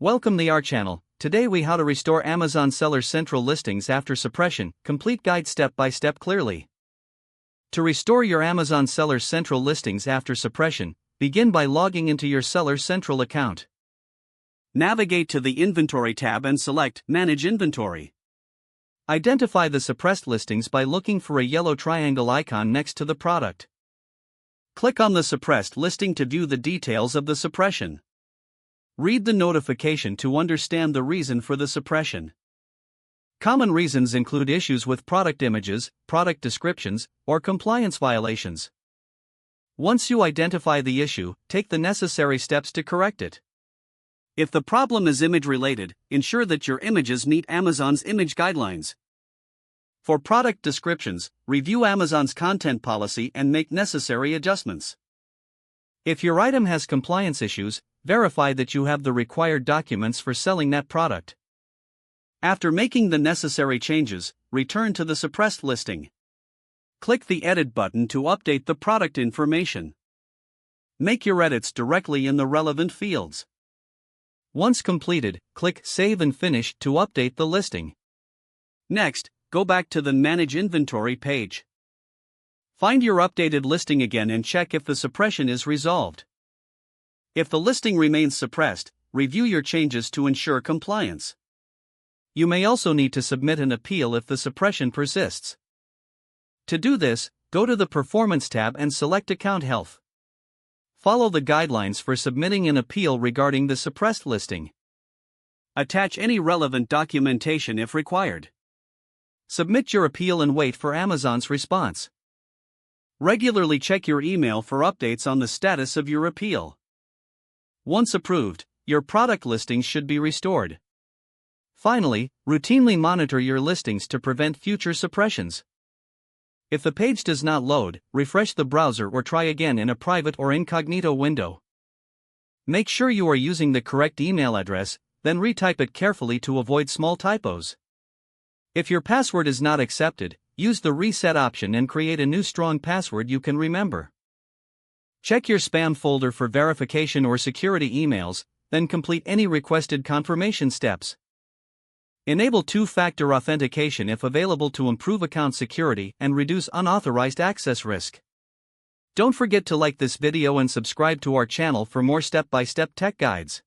Welcome to our channel. Today we how to restore Amazon Seller Central listings after suppression, complete guide step by step clearly. To restore your Amazon Seller Central listings after suppression, begin by logging into your Seller Central account. Navigate to the Inventory tab and select Manage Inventory. Identify the suppressed listings by looking for a yellow triangle icon next to the product. Click on the suppressed listing to view the details of the suppression. Read the notification to understand the reason for the suppression. Common reasons include issues with product images, product descriptions, or compliance violations. Once you identify the issue, take the necessary steps to correct it. If the problem is image-related, ensure that your images meet Amazon's image guidelines. For product descriptions, review Amazon's content policy and make necessary adjustments. If your item has compliance issues, verify that you have the required documents for selling that product. After making the necessary changes, return to the suppressed listing. Click the Edit button to update the product information. Make your edits directly in the relevant fields. Once completed, click Save and Finish to update the listing. Next, go back to the Manage Inventory page. Find your updated listing again and check if the suppression is resolved. If the listing remains suppressed, review your changes to ensure compliance. You may also need to submit an appeal if the suppression persists. To do this, go to the Performance tab and select Account Health. Follow the guidelines for submitting an appeal regarding the suppressed listing. Attach any relevant documentation if required. Submit your appeal and wait for Amazon's response. Regularly check your email for updates on the status of your appeal. Once approved, your product listings should be restored. Finally, routinely monitor your listings to prevent future suppressions. If the page does not load, refresh the browser or try again in a private or incognito window. Make sure you are using the correct email address, then retype it carefully to avoid small typos. If your password is not accepted, use the reset option and create a new strong password you can remember. Check your spam folder for verification or security emails, then complete any requested confirmation steps. Enable two-factor authentication if available to improve account security and reduce unauthorized access risk. Don't forget to like this video and subscribe to our channel for more step-by-step tech guides.